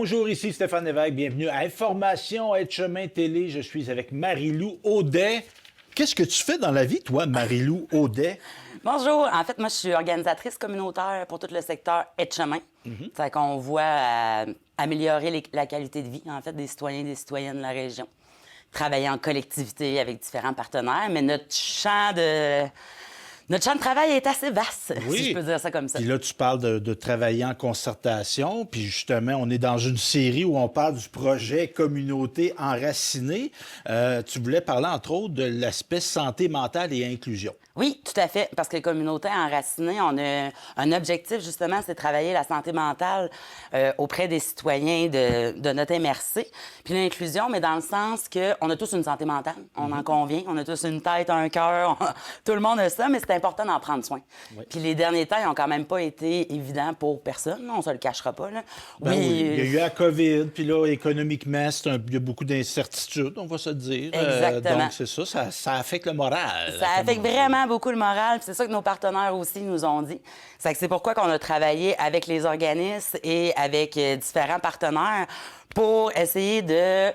Bonjour, ici Stéphane Lévesque. Bienvenue à Information Être-Chemin Télé. Je suis avec Marie-Lou Audet. Qu'est-ce que tu fais dans la vie, toi, Marie-Lou Audet? Bonjour. En fait, moi, je suis organisatrice communautaire pour tout le secteur Être-Chemin. C'est qu'on voit améliorer la qualité de vie, en fait, des citoyens et des citoyennes de la région. Travailler en collectivité avec différents partenaires, mais notre champ de travail est assez vaste, si je peux dire ça comme ça. Puis là, tu parles de travailler en concertation. Puis justement, on est dans une série où on parle du projet Communauté enracinée. Tu voulais parler, entre autres, de l'aspect santé mentale et inclusion. Oui, tout à fait, parce que les communautés enracinées, on a un objectif, justement, c'est de travailler la santé mentale auprès des citoyens de notre MRC. Puis l'inclusion, mais dans le sens qu'on a tous une santé mentale, on en convient, on a tous une tête, un cœur, tout le monde a ça, mais c'est important d'en prendre soin. Oui. Puis les derniers temps, ils n'ont quand même pas été évidents pour personne, on se le cachera pas. Là. Ben oui, il y a eu la COVID, puis là, économiquement, il y a beaucoup d'incertitudes, on va se dire. Exactement. Donc, c'est ça affecte le moral. Ça affecte vraiment beaucoup le moral, puis c'est ça que nos partenaires aussi nous ont dit. C'est pourquoi qu'on a travaillé avec les organismes et avec différents partenaires pour essayer de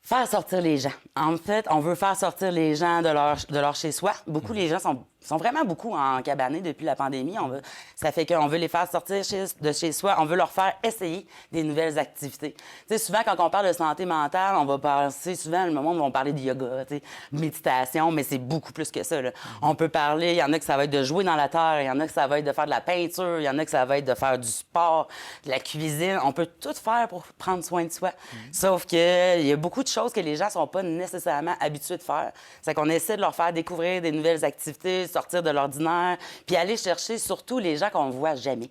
faire sortir les gens. En fait, on veut faire sortir les gens de leur chez-soi. Beaucoup, les gens sont vraiment beaucoup encabanés depuis la pandémie. Ça fait qu'on veut les faire sortir de chez soi. On veut leur faire essayer des nouvelles activités. Tu sais, souvent, quand on parle de santé mentale, on va penser souvent, le moment où on va parler de yoga, tu sais, méditation, mais c'est beaucoup plus que ça, là. On peut parler, il y en a que ça va être de jouer dans la terre, il y en a que ça va être de faire de la peinture, il y en a que ça va être de faire du sport, de la cuisine. On peut tout faire pour prendre soin de soi. Sauf qu'il y a beaucoup de choses que les gens sont pas nécessairement habitués de faire. C'est qu'on essaie de leur faire découvrir des nouvelles activités, sortir de l'ordinaire, puis aller chercher surtout les gens qu'on ne voit jamais.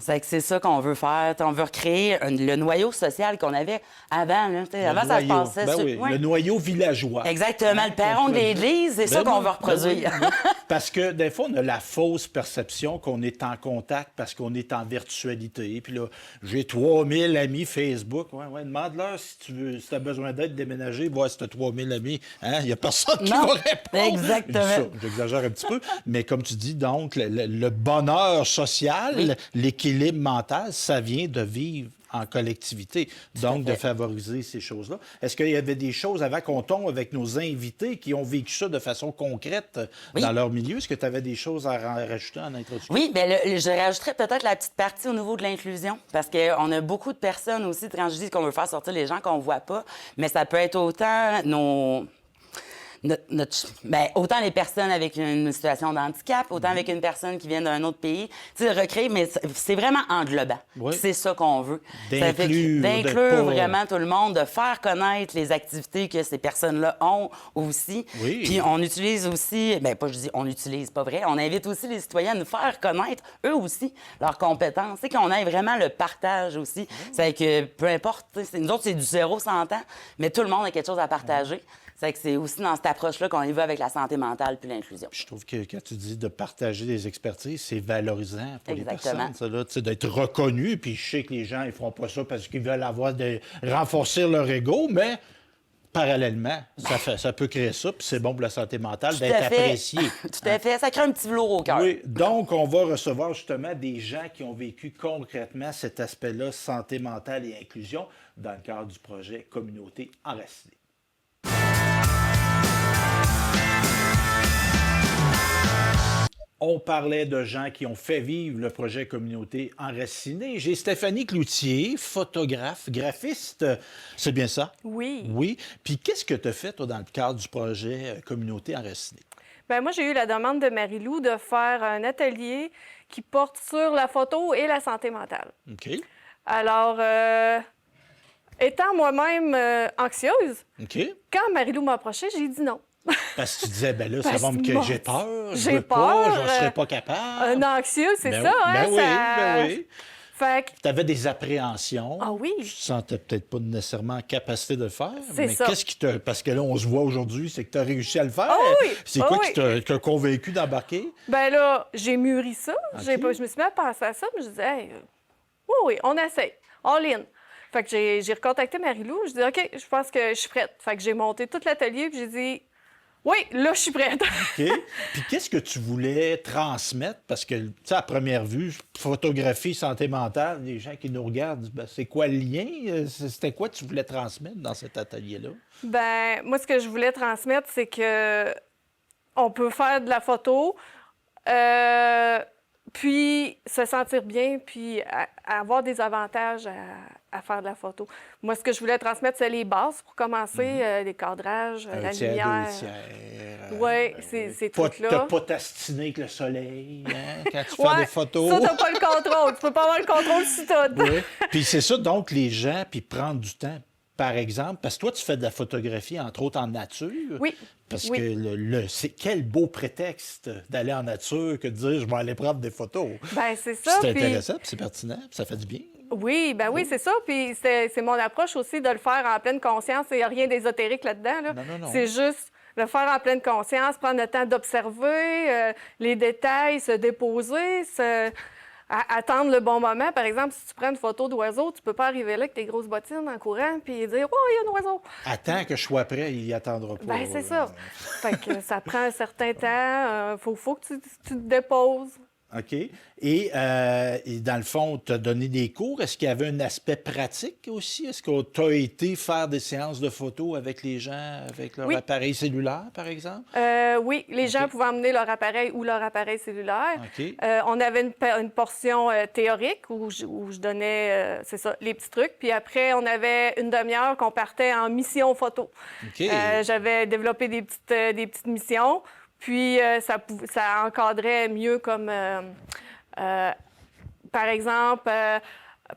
C'est ça qu'on veut faire. On veut recréer le noyau social qu'on avait avant. Là. Avant, ça se passait sur... Oui. Le noyau villageois. Exactement. Le perron de l'église, c'est ça qu'on veut reproduire. Oui. Parce que des fois, on a la fausse perception qu'on est en contact parce qu'on est en virtualité. Puis là, j'ai 3000 amis Facebook. Ouais, demande-leur si tu as besoin d'aide déménager, voir si tu as 3000 amis. Il n'y a personne qui va répondre. Exactement. J'exagère un petit peu. Mais comme tu dis, donc, le bonheur social, l'équilibre mental, ça vient de vivre en collectivité, donc de favoriser ces choses-là. Est-ce qu'il y avait des choses avant qu'on tombe avec nos invités qui ont vécu ça de façon concrète dans leur milieu? Est-ce que tu avais des choses à rajouter en introduction? Oui, bien, je rajouterais peut-être la petite partie au niveau de l'inclusion, parce qu'on a beaucoup de personnes aussi, quand je dis qu'on veut faire sortir les gens qu'on ne voit pas, mais ça peut être autant autant les personnes avec une situation de handicap, autant avec une personne qui vient d'un autre pays. Tu sais, recréer, mais c'est vraiment englobant. Oui. C'est ça qu'on veut. D'inclure vraiment tout le monde, de faire connaître les activités que ces personnes-là ont aussi. Oui. Puis on utilise aussi, on utilise, pas vrai, on invite aussi les citoyens à nous faire connaître, eux aussi, leurs compétences. C'est qu'on ait vraiment le partage aussi. C'est que peu importe, nous autres, c'est du 0-100 ans, mais tout le monde a quelque chose à partager. C'est aussi dans cette approche-là qu'on y va avec la santé mentale puis l'inclusion. Je trouve que quand tu dis de partager des expertises, c'est valorisant pour les personnes. Ça, là, d'être reconnu, puis je sais que les gens ne feront pas ça parce qu'ils veulent renforcer leur ego, mais parallèlement, ça peut créer ça, puis c'est bon pour la santé mentale d'être apprécié. Tout à fait. Ça crée un petit velours au cœur. Oui. Donc, on va recevoir justement des gens qui ont vécu concrètement cet aspect-là, santé mentale et inclusion, dans le cadre du projet Communauté enracinée. On parlait de gens qui ont fait vivre le projet Communauté enracinée. J'ai Stéphanie Cloutier, photographe, graphiste. C'est bien ça? Oui. Oui. Puis qu'est-ce que tu as fait, toi, dans le cadre du projet Communauté enracinée? Bien, moi, j'ai eu la demande de Marie-Lou de faire un atelier qui porte sur la photo et la santé mentale. OK. Alors, étant moi-même anxieuse, quand Marie-Lou m'a approchée, j'ai dit non. Parce que tu disais, ça va me que j'ai peur, je veux peur, pas, je ne serais pas capable. Un anxieux, c'est ça, oui. Fait que... Tu avais des appréhensions. Ah oui. Tu te sentais peut-être pas nécessairement en capacité de le faire. C'est ça. Qu'est-ce qui t'a... Parce que là, on se voit aujourd'hui, c'est que tu as réussi à le faire. Oh oui. C'est quoi qui t'a convaincu d'embarquer? Bien là, j'ai mûri ça. Okay. Je me suis mis à penser à ça, mais je disais, oui, on essaye. All in. Fait que j'ai recontacté Marie-Lou. Je dis, OK, je pense que je suis prête. Fait que j'ai monté tout l'atelier, puis j'ai dit, Oui, là, je suis prête. OK. Puis qu'est-ce que tu voulais transmettre? Parce que, tu sais, à première vue, photographie, santé mentale, les gens qui nous regardent, disent, ben, c'est quoi le lien? C'était quoi tu voulais transmettre dans cet atelier-là? Ben, moi, ce que je voulais transmettre, c'est que on peut faire de la photo, puis se sentir bien, puis avoir des avantages à faire de la photo. Moi, ce que je voulais transmettre, c'est les bases pour commencer, les cadrages, la Tiers, lumière. deux tiers. Oui, Ben ces Pas, trucs-là. t'as pas t'astiner avec le soleil quand tu fais Ouais, des photos. ça, t'as pas le contrôle. Tu peux pas avoir le contrôle sur tout. Oui. Puis c'est ça, donc, les gens, puis prendre du temps. Par exemple, parce que toi, tu fais de la photographie, entre autres, en nature. Oui. Parce Oui. que c'est quel beau prétexte d'aller en nature que de dire je vais aller prendre des photos. Ben, c'est Puis ça. c'est puis- intéressant, puis c'est pertinent, puis ça fait du bien. Oui, ben oui, c'est ça. Puis c'est mon approche aussi de le faire en pleine conscience. Il n'y a rien d'ésotérique là-dedans. Là. Non. C'est juste le faire en pleine conscience, prendre le temps d'observer les détails, se déposer, attendre le bon moment. Par exemple, si tu prends une photo d'oiseau, tu peux pas arriver là avec tes grosses bottines en courant puis dire « Oh, il y a un oiseau! » Attends que je sois prêt, il y attendra pas. Ben c'est ça. Fait que ça prend un certain temps. Faut que tu te déposes. OK. Et dans le fond, tu as donné des cours. Est-ce qu'il y avait un aspect pratique aussi? Est-ce que tu as été faire des séances de photos avec les gens, avec leur Oui. appareil cellulaire, par exemple? Oui, les gens pouvaient emmener leur appareil ou leur appareil cellulaire. OK. On avait une portion théorique où je donnais, c'est ça, les petits trucs. Puis après, on avait une demi-heure qu'on partait en mission photo. OK. J'avais développé des petites missions. Puis ça encadrait mieux comme, par exemple,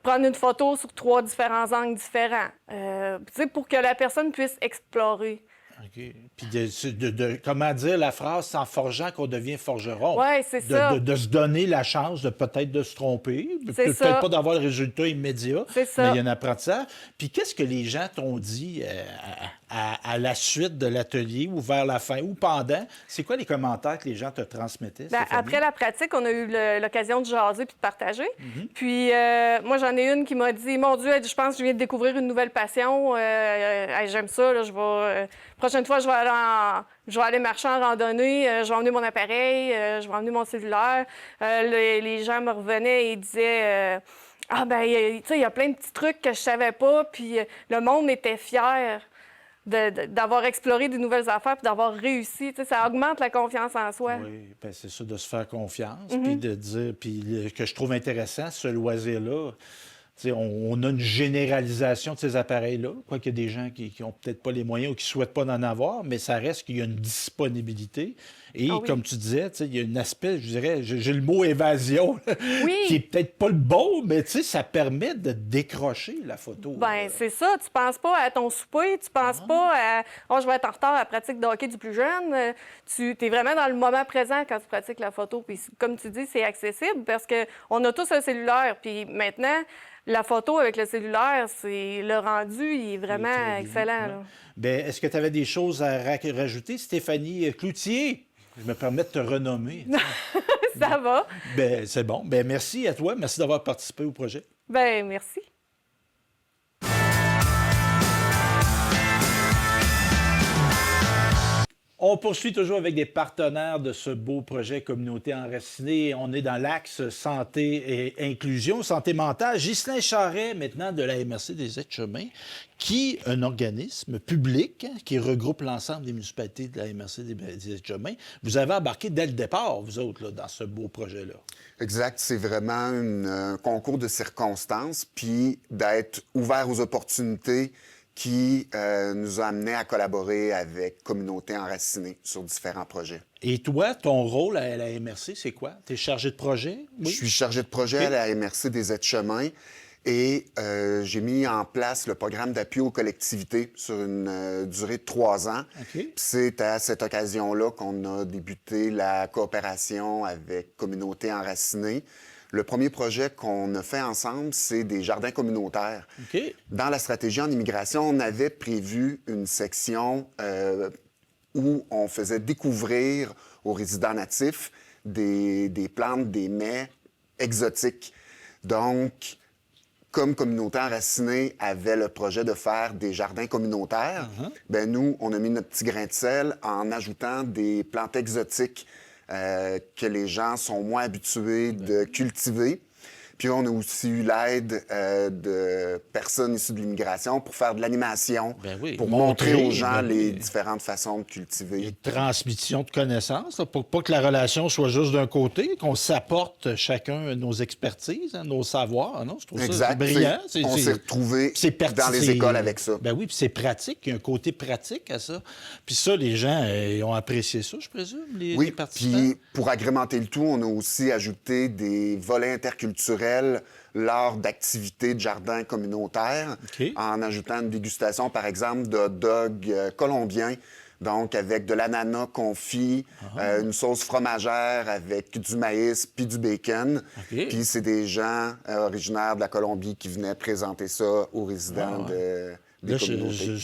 prendre une photo sur 3 différents angles différents. Tu sais, pour que la personne puisse explorer. OK. Puis comment dire la phrase, c'est en forgeant qu'on devient forgeron. Ouais, c'est ça. De se donner la chance de peut-être de se tromper, C'est peut-être ça. pas d'avoir le résultat immédiat, C'est ça. mais il y a un apprentissage. Puis qu'est-ce que les gens t'ont dit à la suite de l'atelier ou vers la fin ou pendant? C'est quoi les commentaires que les gens te transmettaient, Ben, Stéphanie? après la pratique, on a eu l'occasion de jaser puis de partager. Puis moi, j'en ai une qui m'a dit « Mon Dieu, je pense que je viens de découvrir une nouvelle passion. J'aime ça. Là, prochaine fois, je vais aller marcher en randonnée. Je vais emmener mon appareil. Je vais emmener mon cellulaire. » Les gens me revenaient et disaient Ah, ben, tu sais, il y a plein de petits trucs que je savais pas. Puis le monde était fier d'avoir exploré de nouvelles affaires puis d'avoir réussi. Tu sais, ça augmente la confiance en soi. Oui, ben c'est ça, de se faire confiance, puis de dire, que je trouve intéressant, ce loisir-là. Tu sais, on a une généralisation de ces appareils-là, quoique il y a des gens qui n'ont peut-être pas les moyens ou qui ne souhaitent pas en avoir, mais ça reste qu'il y a une disponibilité. Et Ah oui. comme tu disais, tu sais, il y a un aspect, je dirais, j'ai le mot évasion, Oui. qui est peut-être pas le bon, mais tu sais, ça permet de décrocher la photo. Ben c'est ça. Tu penses pas à ton souper, tu penses pas à « Oh, je vais être en retard à la pratique de hockey du plus jeune. » Tu es vraiment dans le moment présent quand tu pratiques la photo. Puis comme tu dis, c'est accessible parce qu'on a tous un cellulaire. Puis maintenant, la photo avec le cellulaire, le rendu, il est vraiment très bien, excellent. ouais. Là. Ben, est-ce que tu avais des choses à rajouter, Stéphanie Cloutier? Je me permets de te renommer. Ça va. Ben, c'est bon. Ben, merci à toi. Merci d'avoir participé au projet. Ben merci. On poursuit toujours avec des partenaires de ce beau projet Communauté enracinée. On est dans l'axe santé et inclusion, santé mentale. Ghislain Charret, maintenant de la MRC des Aides-Chemins, qui est un organisme public qui regroupe l'ensemble des municipalités de la MRC des Aides-Chemins. Vous avez embarqué dès le départ, vous autres, là, dans ce beau projet-là. Exact. C'est vraiment un concours de circonstances, puis d'être ouvert aux opportunités qui nous a amenés à collaborer avec Communauté enracinée sur différents projets. Et toi, ton rôle à la MRC, c'est quoi? Tu es chargé de projet? Je suis chargé de projet à la MRC des Aides-Chemins et j'ai mis en place le programme d'appui aux collectivités sur une durée de 3 ans. OK. C'est à cette occasion-là qu'on a débuté la coopération avec Communauté enracinée. Le premier projet qu'on a fait ensemble, c'est des jardins communautaires. OK. Dans la stratégie en immigration, on avait prévu une section où on faisait découvrir aux résidents natifs des plantes, des mets exotiques. Donc, comme Communauté Enracinée avait le projet de faire des jardins communautaires, ben nous, on a mis notre petit grain de sel en ajoutant des plantes exotiques que les gens sont moins habitués de cultiver. Puis on a aussi eu l'aide de personnes issues de l'immigration pour faire de l'animation, pour montrer aux gens les différentes façons de cultiver. Et transmission de connaissances, là, pour pas que la relation soit juste d'un côté, qu'on s'apporte chacun nos expertises, hein, nos savoirs. Non? Je trouve ça c'est brillant. On s'est retrouvés dans les écoles avec ça. Ben oui, puis c'est pratique. Il y a un côté pratique à ça. Puis ça, les gens ils ont apprécié ça, je présume, les participants. Puis pour agrémenter le tout, on a aussi ajouté des volets interculturels lors d'activités de jardin communautaire, en ajoutant une dégustation, par exemple, de hot dog colombiens, donc avec de l'ananas confit, une sauce fromagère avec du maïs puis du bacon. Puis c'est des gens originaires de la Colombie qui venaient présenter ça aux résidents des communautés.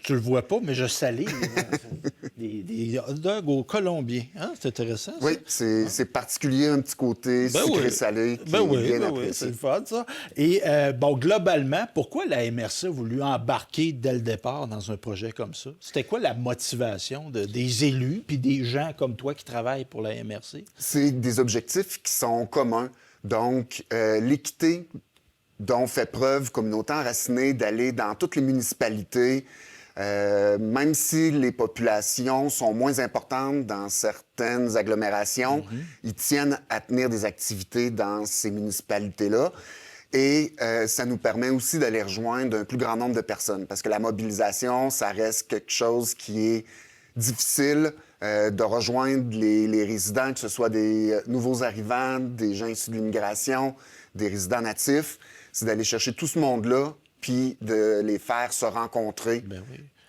Tu le vois pas, mais je salive. des hot dogs aux Colombiens. Hein? C'est intéressant, ça. Oui, c'est particulier, un petit côté sucré-salé qui est bien apprécié. C'est le fun, ça. Et globalement, pourquoi la MRC a voulu embarquer dès le départ dans un projet comme ça? C'était quoi la motivation des élus puis des gens comme toi qui travaillent pour la MRC? C'est des objectifs qui sont communs. Donc, l'équité dont fait preuve Communauté Enracinée d'aller dans toutes les municipalités, même si les populations sont moins importantes dans certaines agglomérations, ils tiennent à tenir des activités dans ces municipalités-là. Et ça nous permet aussi d'aller rejoindre un plus grand nombre de personnes, parce que la mobilisation, ça reste quelque chose qui est difficile de rejoindre les résidents, que ce soit des nouveaux arrivants, des gens issus de l'immigration, des résidents natifs. C'est d'aller chercher tout ce monde-là, puis de les faire se rencontrer,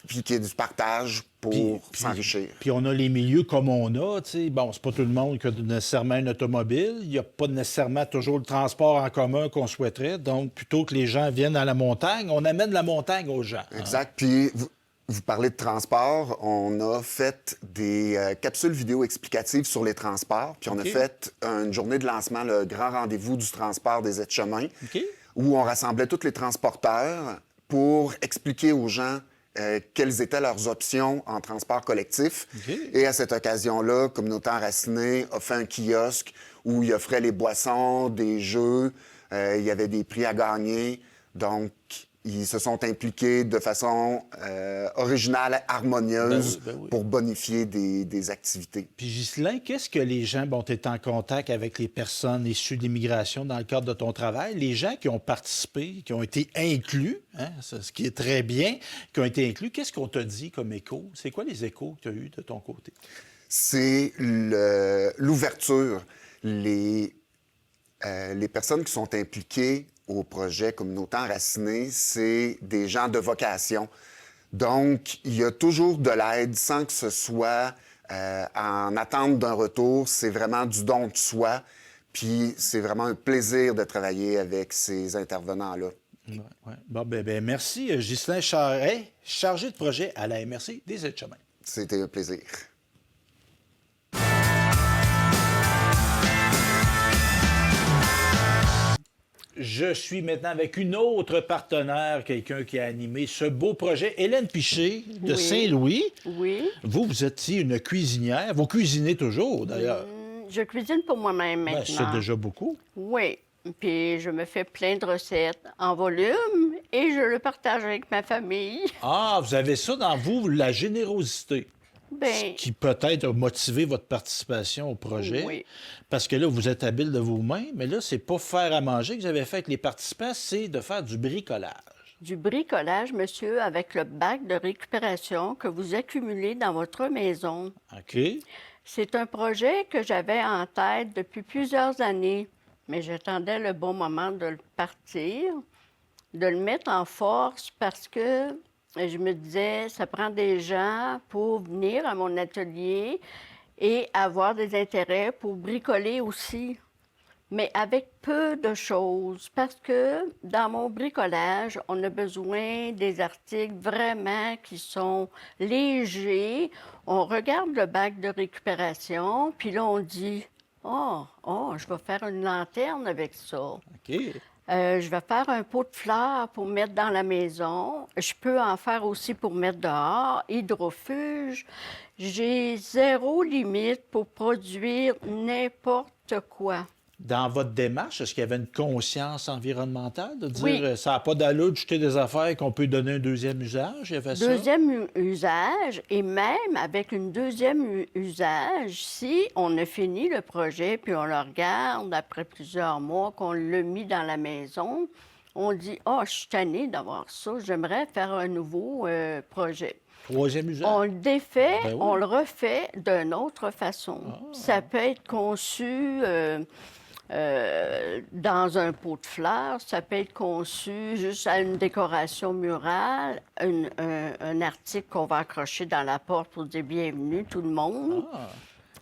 puis qu'il y ait du partage pour s'enrichir. Puis on a les milieux comme on a, tu sais. Bon, c'est pas tout le monde qui a nécessairement un automobile. Il n'y a pas nécessairement toujours le transport en commun qu'on souhaiterait. Donc, plutôt que les gens viennent à la montagne, on amène la montagne aux gens. Exact. Puis vous parlez de transport. On a fait des capsules vidéo explicatives sur les transports. Puis on a fait une journée de lancement, le grand rendez-vous du transport des aides-chemins, où on rassemblait tous les transporteurs pour expliquer aux gens quelles étaient leurs options en transport collectif. Et à cette occasion-là, Communauté Enracinée a fait un kiosque où il offrait les boissons, des jeux, il y avait des prix à gagner. Donc, ils se sont impliqués de façon originale, harmonieuse, pour bonifier des activités. Puis Ghislain, qu'est-ce que les gens, tu es en contact avec les personnes issues de l'immigration dans le cadre de ton travail, les gens qui ont participé, qui ont été inclus, hein, ce qui est très bien, qui ont été inclus, qu'est-ce qu'on t'a dit comme écho? C'est quoi les échos que tu as eus de ton côté? C'est l'ouverture. Les personnes qui sont impliquées au projet Communauté Enracinée, c'est des gens de vocation. Donc, il y a toujours de l'aide sans que ce soit en attente d'un retour. C'est vraiment du don de soi. Puis, c'est vraiment un plaisir de travailler avec ces intervenants-là. Bon, merci, Ghislain Charret, chargé de projet à la MRC des Aides-chemins. C'était un plaisir. Je suis maintenant avec une autre partenaire, quelqu'un qui a animé ce beau projet, Hélène Piché de Saint-Louis. Oui. Vous êtes une cuisinière. Vous cuisinez toujours, d'ailleurs. Je cuisine pour moi-même maintenant. C'est déjà beaucoup. Oui. Puis je me fais plein de recettes en volume et je le partage avec ma famille. Ah, vous avez ça dans vous, la générosité. Ce qui peut-être a motivé votre participation au projet. Oui. Parce que là, vous êtes habile de vos mains, mais là, c'est pas faire à manger que vous avez fait avec les participants, c'est de faire du bricolage. Du bricolage, monsieur, avec le bac de récupération que vous accumulez dans votre maison. OK. C'est un projet que j'avais en tête depuis plusieurs années, mais j'attendais le bon moment de le partir, de le mettre en force parce que je me disais, ça prend des gens pour venir à mon atelier et avoir des intérêts pour bricoler aussi, mais avec peu de choses, parce que dans mon bricolage, on a besoin des articles vraiment qui sont légers. On regarde le bac de récupération, puis là, on dit, oh, je vais faire une lanterne avec ça. OK. Je vais faire un pot de fleurs pour mettre dans la maison. Je peux en faire aussi pour mettre dehors. Hydrofuge. J'ai zéro limite pour produire n'importe quoi. Dans votre démarche, est-ce qu'il y avait une conscience environnementale de dire Oui. ça n'a pas d'allure de jeter des affaires qu'on peut donner un deuxième usage? Il y avait ça? Deuxième usage, et même avec une deuxième usage, si on a fini le projet, puis on le regarde après plusieurs mois, qu'on l'a mis dans la maison, on dit « Ah, je suis tannée d'avoir ça, j'aimerais faire un nouveau projet ». Troisième usage? On le défait, Ben oui. on le refait d'une autre façon. Ça peut être conçu dans un pot de fleurs, ça peut être conçu juste à une décoration murale, un article qu'on va accrocher dans la porte pour dire bienvenue tout le monde.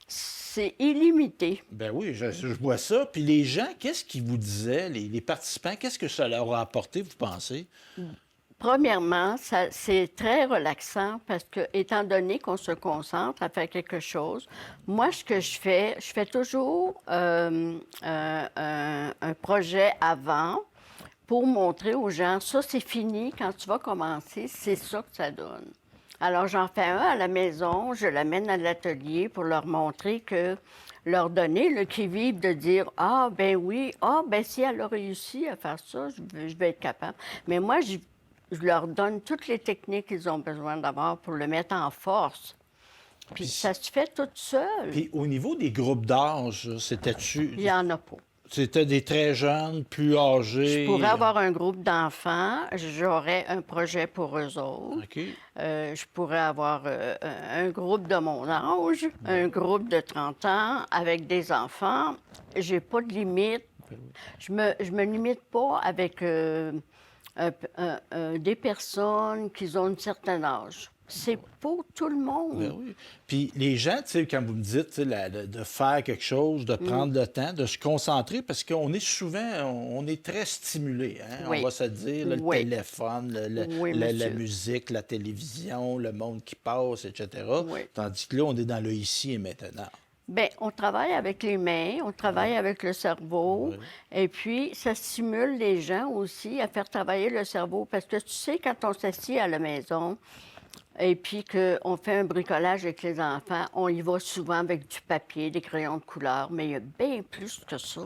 C'est illimité. Ben oui, je vois ça. Puis les gens, qu'est-ce qu'ils vous disaient, les participants, qu'est-ce que ça leur a apporté, vous pensez? Premièrement, c'est très relaxant parce que, étant donné qu'on se concentre à faire quelque chose, moi, ce que je fais toujours un projet avant pour montrer aux gens, ça, c'est fini. Quand tu vas commencer, c'est ça que ça donne. Alors, j'en fais un à la maison, je l'amène à l'atelier pour leur montrer que, leur donner le qui-vive de dire « Ah, ben oui, ah, ben si elle a réussi à faire ça, je vais être capable. » Mais moi, je leur donne toutes les techniques qu'ils ont besoin d'avoir pour le mettre en force. Puis ça se fait tout seul. Puis au niveau des groupes d'âge, c'était-tu... Il n'y en a pas. C'était des très jeunes, plus âgés? Je pourrais avoir un groupe d'enfants, j'aurais un projet pour eux autres. OK. Je pourrais avoir un groupe de mon âge, un groupe de 30 ans avec des enfants. J'ai pas de limite. Je me limite pas avec des personnes qui ont un certain âge. C'est pour tout le monde. Ben oui. Puis les gens, tu sais, quand vous me dites tu sais, de faire quelque chose, de prendre le temps, de se concentrer, parce qu'on est souvent, on est très stimulé, hein? Oui. On va se dire, là, le Oui. téléphone, Oui, la monsieur. musique, la télévision, le monde qui passe, etc. Oui. Tandis que là, on est dans le ici et maintenant. Bien, on travaille avec les mains, on travaille avec le cerveau, et puis ça stimule les gens aussi à faire travailler le cerveau. Parce que tu sais, quand on s'assied à la maison et puis qu'on fait un bricolage avec les enfants, on y va souvent avec du papier, des crayons de couleur, mais il y a bien plus que ça.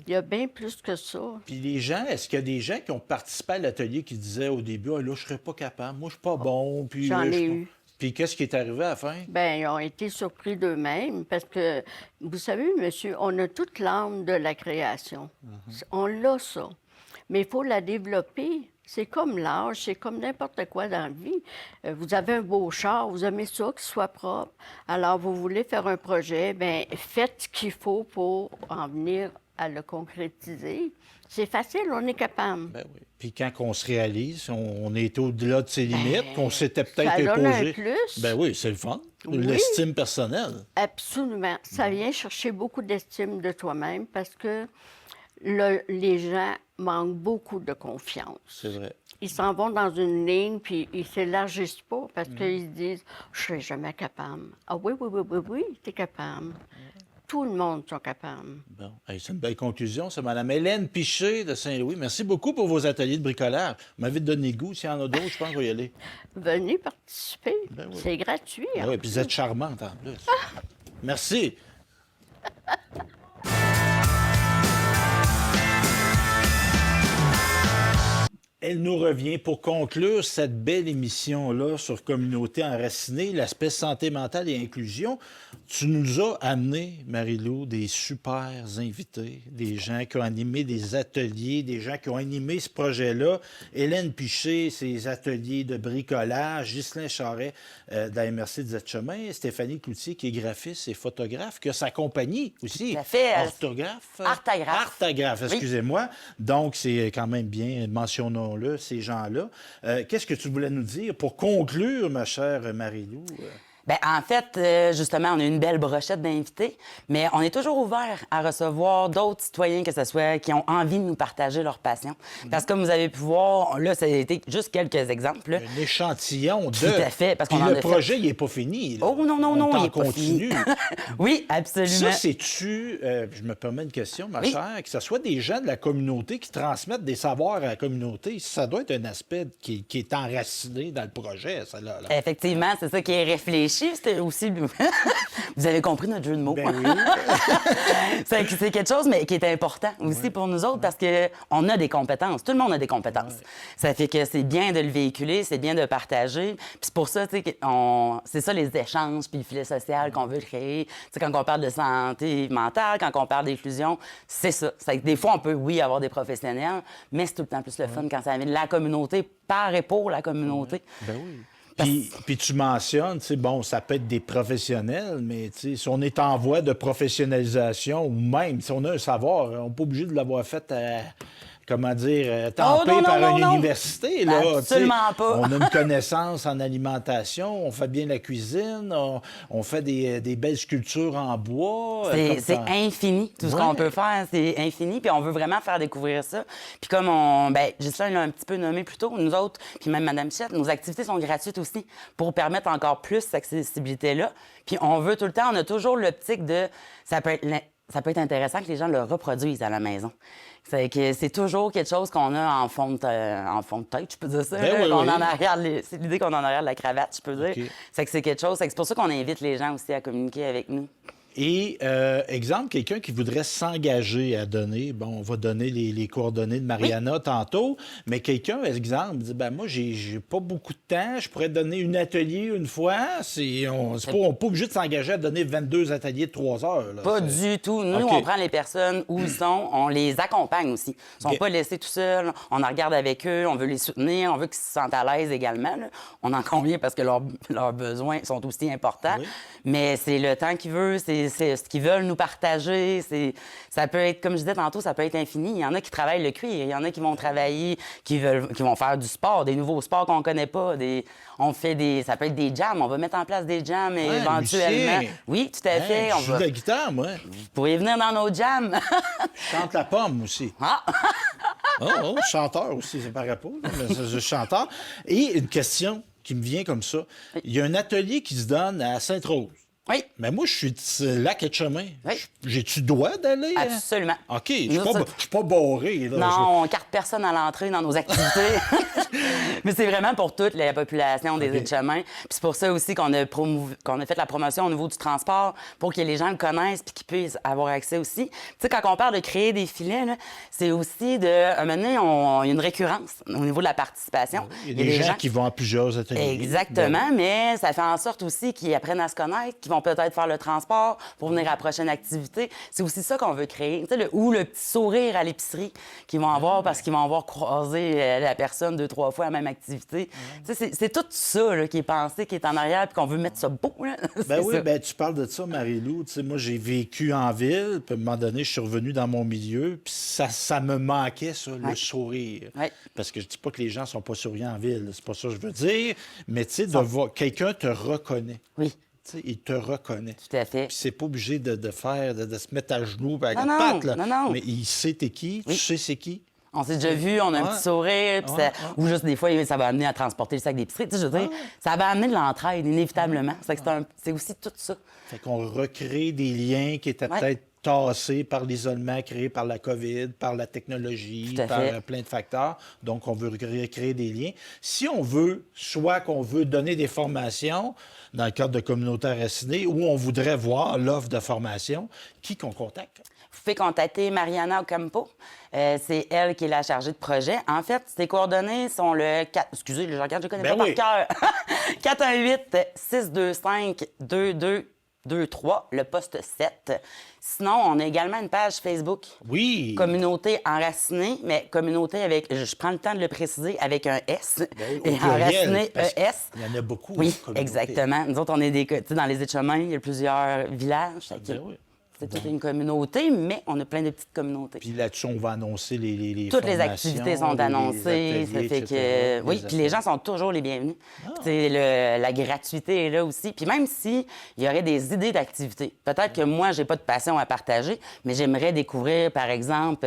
Il y a bien plus que ça. Puis les gens, est-ce qu'il y a des gens qui ont participé à l'atelier qui disaient au début, ah, là, je serais pas capable, moi, je suis pas bon, puis... J'en là, je ai suis pas- eu. Puis qu'est-ce qui est arrivé à la fin? Bien, ils ont été surpris d'eux-mêmes parce que, vous savez, monsieur, on a toute l'âme de la création. On l'a, ça. Mais il faut la développer. C'est comme l'âge, c'est comme n'importe quoi dans la vie. Vous avez un beau char, vous aimez ça, qu'il soit propre. Alors, vous voulez faire un projet, bien, faites ce qu'il faut pour en venir à le concrétiser. C'est facile, on est capable. Ben oui. Puis quand on se réalise, on est au-delà de ses limites, qu'on s'était peut-être ça donne imposé. un plus. Ben oui, c'est le fun. Oui. L'estime personnelle. Absolument. Ça vient chercher beaucoup d'estime de toi-même parce que les gens manquent beaucoup de confiance. C'est vrai. Ils s'en vont dans une ligne, puis ils ne s'élargissent pas parce qu'ils se disent « Je ne serai jamais capable. » Ah oui, oui, oui, oui, oui, tu es capable. Tout le monde est capable. Bon, hey, c'est une belle conclusion, ça. Mme Hélène Piché de Saint-Louis, merci beaucoup pour vos ateliers de bricolage. Vous m'avez donné goût. S'il y en a d'autres, je pense qu'on va y aller. Venez participer. Ben oui. C'est gratuit. Ah oui, puis vous êtes charmante en plus. Merci. Elle nous revient pour conclure cette belle émission-là sur Communauté enracinée, l'aspect santé mentale et inclusion. Tu nous as amené, Marie-Lou, des super invités, des gens qui ont animé des ateliers, des gens qui ont animé ce projet-là. Hélène Piché, ses ateliers de bricolage, Ghislain Charret de la MRC de Chemin, Stéphanie Cloutier, qui est graphiste et photographe, qui a sa compagnie aussi. Tout à fait. Orthographe? Artagraphe. Artagraphe, Oui. excusez-moi. Donc, c'est quand même bien, mentionnons-le, ces gens-là. Qu'est-ce que tu voulais nous dire pour conclure, ma chère Marie-Lou? Bien, en fait, justement, on a une belle brochette d'invités, mais on est toujours ouvert à recevoir d'autres citoyens, que ce soit, qui ont envie de nous partager leur passion. Parce que comme vous avez pu voir, là, ça a été juste quelques exemples. Là. Un échantillon de... Tout à fait, parce Puis qu'on en le a fait- projet, il n'est pas fini. Là. Oh non, non, On non, est il en est pas continu. fini. Oui, absolument. Ça, c'est-tu, je me permets une question, ma Oui. chère, que ce soit des gens de la communauté qui transmettent des savoirs à la communauté, ça doit être un aspect qui est enraciné dans le projet, ça là. Effectivement, c'est ça qui est réfléchi. C'était aussi... Vous avez compris notre jeu de mots. Ben oui. C'est quelque chose mais qui est important aussi pour nous autres parce qu'on a des compétences. Tout le monde a des compétences. Ça fait que c'est bien de le véhiculer, c'est bien de le partager. Puis c'est pour ça, tu sais, c'est ça les échanges puis le filet social qu'on veut créer. Tu sais, quand on parle de santé mentale, quand on parle d'inclusion, c'est ça. C'est que des fois, on peut, oui, avoir des professionnels, mais c'est tout le temps plus le fun quand ça vient de la communauté, par et pour la communauté. Ben oui. Puis tu mentionnes, tu sais, bon, ça peut être des professionnels, mais tu sais, si on est en voie de professionnalisation ou même si on a un savoir, on n'est pas obligé de l'avoir fait comment dire, tempé non, par non, une non. université. Là, Absolument tu sais. pas. On a une connaissance en alimentation, on fait bien la cuisine, on fait des belles sculptures en bois. C'est infini, tout ce Ouais. qu'on peut faire, c'est infini, puis on veut vraiment faire découvrir ça. Puis comme Ghislain l'a un petit peu nommé plus tôt, nous autres, puis même Mme Chette, nos activités sont gratuites aussi pour permettre encore plus cette accessibilité-là. Puis on veut tout le temps, on a toujours l'optique de... Ça peut être intéressant que les gens le reproduisent à la maison. C'est toujours quelque chose qu'on a en fond de tête, je peux dire ça. Ben là, oui, qu'on oui. en arrière, c'est l'idée qu'on en arrière de la cravate, je peux dire. OK. C'est que c'est quelque chose. C'est pour ça qu'on invite les gens aussi à communiquer avec nous. Et, exemple, quelqu'un qui voudrait s'engager à donner, bon, on va donner les coordonnées de Mariana tantôt, mais quelqu'un, exemple, dit, ben moi, j'ai pas beaucoup de temps, je pourrais donner un atelier une fois. On n'est pas obligé de s'engager à donner 22 ateliers de 3 heures. Là. Pas C'est- du tout. Nous, OK. on prend les personnes où ils sont, on les accompagne aussi. Ils sont OK. pas laissés tout seuls, on en regarde avec eux, on veut les soutenir, on veut qu'ils se sentent à l'aise également. Là. On en convient parce que leurs besoins sont aussi importants. Oui. Mais c'est le temps qu'ils veulent, c'est ce qu'ils veulent nous partager. Ça peut être, comme je disais tantôt, ça peut être infini. Il y en a qui travaillent le cuir, il y en a qui vont travailler, qui vont faire du sport, des nouveaux sports qu'on connaît pas. Ça peut être des jams. On va mettre en place des jams éventuellement. musicien. Oui, tout à fait. Je On joue va... de la guitare, moi. Vous pourriez venir dans nos jams. Je chante la pomme aussi. Ah! Oh, chanteur aussi, ça paraît pas, là, mais je suis chanteur. Et une question qui me vient comme ça. Il y a un atelier qui se donne à Sainte-Rose. Oui, Mais moi, je suis de Lac-Etchemin. Oui. J'ai-tu droit d'aller? absolument. OK, je Nous, suis pas barré. Là. Non, on carte personne à l'entrée dans nos activités. Mais c'est vraiment pour toute la population des OK. Etchemins. Puis c'est pour ça aussi qu'on a fait la promotion au niveau du transport pour que les gens le connaissent puis qu'ils puissent avoir accès aussi. Tu sais, quand on parle de créer des filets, là, c'est aussi de... À un moment donné, il y a une récurrence au niveau de la participation. Il y a des gens qui vont à plusieurs ateliers. Exactement, mais ça fait en sorte aussi qu'ils apprennent à se connaître, qu'ils vont peut-être faire le transport pour venir à la prochaine activité. C'est aussi ça qu'on veut créer. Tu sais, ou le petit sourire à l'épicerie qu'ils vont avoir parce qu'ils vont avoir croisé la personne 2-3 fois à la même activité. Tu sais, c'est tout ça là, qui est pensé, qui est en arrière, puis qu'on veut mettre ça beau. Là. Ben C'est oui, ça. ben tu parles de ça, Marie-Lou. Tu sais, moi, j'ai vécu en ville, puis à un moment donné, je suis revenu dans mon milieu, puis ça me manquait, ça, le sourire. Ouais. Parce que je dis pas que les gens sont pas souriants en ville, c'est pas ça que je veux dire, mais tu sais, de voir quelqu'un te reconnaît. Oui, Tu sais, il te reconnaît. tout à fait. Puis c'est pas obligé de se mettre à genoux avec Non, la non, patte, là. non, non. Mais il sait t'es qui, tu sais c'est qui. On s'est déjà vu, on a un Ouais. petit sourire, puis ou juste des fois, ça va amener à transporter le sac d'épicerie. Tu sais, je veux dire, ça va amener de l'entraide, inévitablement. C'est aussi tout ça. Fait qu'on recrée des liens qui étaient Ouais. peut-être tassés par l'isolement créé par la COVID, par la technologie, Tout à par fait. plein de facteurs. Donc, on veut recréer des liens. Si on veut, soit qu'on veut donner des formations dans le cadre de communautés enracinées, ou on voudrait voir l'offre de formation, qui qu'on contacte? Vous pouvez contacter Mariana Ocampo. C'est elle qui est la chargée de projet. En fait, ses coordonnées sont le 4... Excusez, je regarde, je connais Ben pas oui. par cœur. 418-625-2223, le poste 7. Sinon, on a également une page Facebook. Oui! Communauté enracinée, mais communauté avec, je prends le temps de le préciser, avec un S. Ben oui, au et pluriel, enraciné, parce ES. qu'il y en a beaucoup, Oui, communautés. exactement. Nous autres, on est tu sais, dans les Etchemins, il y a plusieurs villages. Fait que- Ben oui. C'est toute une communauté, mais on a plein de petites communautés. Puis là-dessus, on va annoncer les Toutes les formations, activités sont les annoncées, ateliers, ça fait etc., que oui, puis les gens sont toujours les bienvenus. Puis, tu sais, la gratuité est là aussi. Puis même si il y aurait des idées d'activités, peut-être que moi j'ai pas de passion à partager, mais j'aimerais découvrir par exemple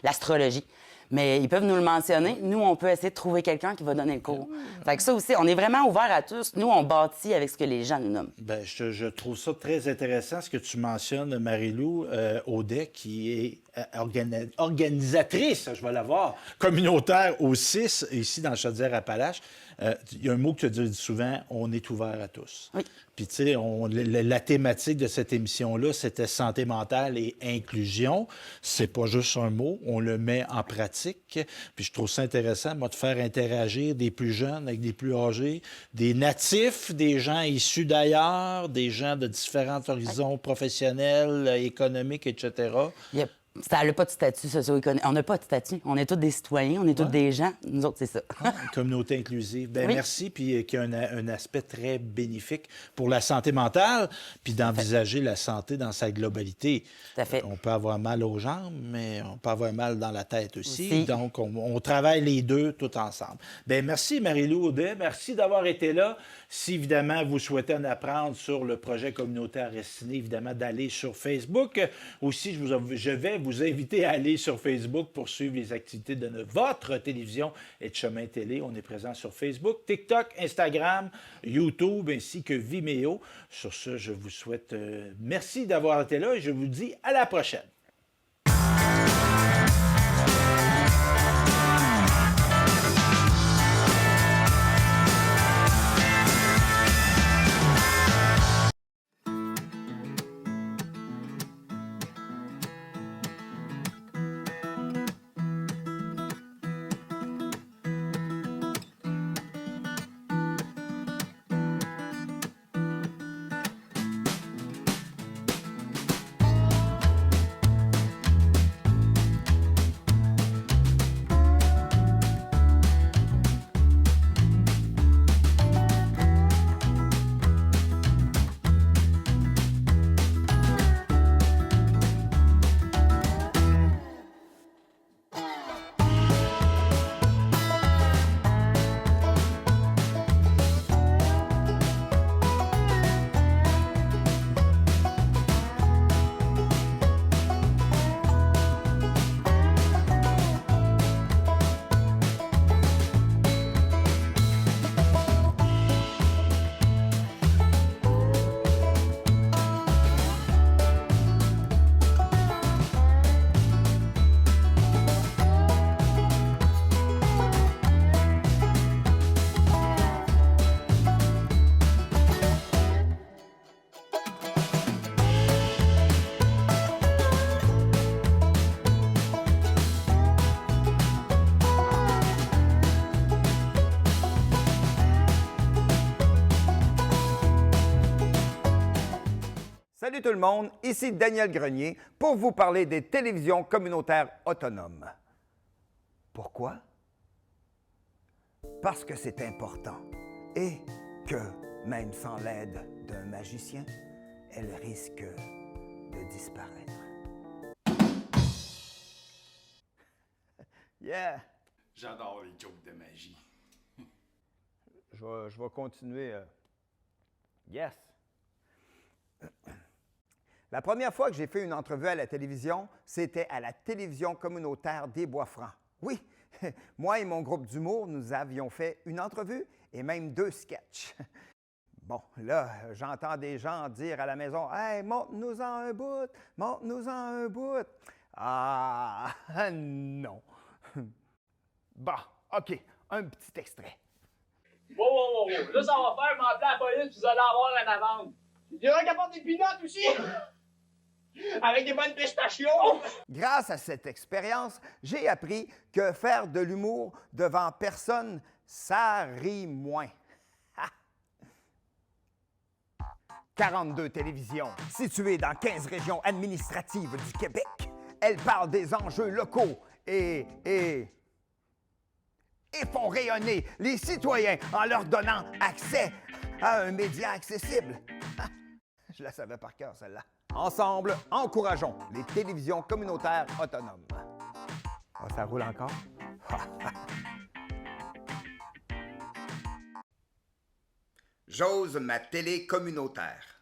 l'astrologie. Mais ils peuvent nous le mentionner. Nous, on peut essayer de trouver quelqu'un qui va donner le cours. Fait que ça aussi, on est vraiment ouvert à tous. Nous, on bâtit avec ce que les gens nous nomment. Bien, je trouve ça très intéressant ce que tu mentionnes, Marie-Lou Audet, qui est organisatrice, je vais la voir, communautaire au 6, ici dans Chaudière-Appalaches. Il y a un mot que tu dis souvent, on est ouvert à tous. Oui. Puis, tu sais, la thématique de cette émission-là, c'était santé mentale et inclusion. C'est pas juste un mot, on le met en pratique. Puis, je trouve ça intéressant, moi, de faire interagir des plus jeunes avec des plus âgés, des natifs, des gens issus d'ailleurs, des gens de différents horizons professionnels, économiques, etc. Ça n'a pas de statut socio-économique. On n'a pas de statut. On est tous des citoyens, on est tous des gens. Nous autres, c'est ça. Une communauté inclusive. Bien, Oui. merci. Puis qui a un aspect très bénéfique pour la santé mentale, puis d'envisager la santé dans sa globalité. Tout à fait. On peut avoir mal aux jambes, mais on peut avoir mal dans la tête aussi. Aussi. Donc, on travaille les deux tout ensemble. Bien, merci Marie-Lou Audet. Merci d'avoir été là. Si, évidemment, vous souhaitez en apprendre sur le projet communautaire Restiné, évidemment, d'aller sur Facebook. Aussi, je vais vous inviter à aller sur Facebook pour suivre les activités de votre télévision et de Chemin Télé. On est présent sur Facebook, TikTok, Instagram, YouTube ainsi que Vimeo. Sur ce, je vous souhaite merci d'avoir été là et je vous dis à la prochaine. Salut tout le monde, ici Daniel Grenier pour vous parler des télévisions communautaires autonomes. Pourquoi? Parce que c'est important et que, même sans l'aide d'un magicien, elles risquent de disparaître. Yeah! J'adore les jokes de magie. Je vais continuer. Yes! La première fois que j'ai fait une entrevue à la télévision, c'était à la télévision communautaire des Bois-Francs. Oui, moi et mon groupe d'humour, nous avions fait une entrevue et même 2 sketchs. Bon, là, j'entends des gens dire à la maison « Hey, montre-nous-en un bout! Montre-nous-en un bout! » Ah, non. Bon, OK, un petit extrait. Wow. Là, ça va faire m'appeler la police, vous allez avoir une amende. Il y en a qui apportent des peanuts aussi! Avec des bonnes pistachios! Grâce à cette expérience, j'ai appris que faire de l'humour devant personne, ça rit moins. 42 télévisions, situées dans 15 régions administratives du Québec. Elles parlent des enjeux locaux et font rayonner les citoyens en leur donnant accès à un média accessible. Je la savais par cœur, celle-là. Ensemble, encourageons les télévisions communautaires autonomes. Ah, ça roule encore? J'ose ma télé communautaire.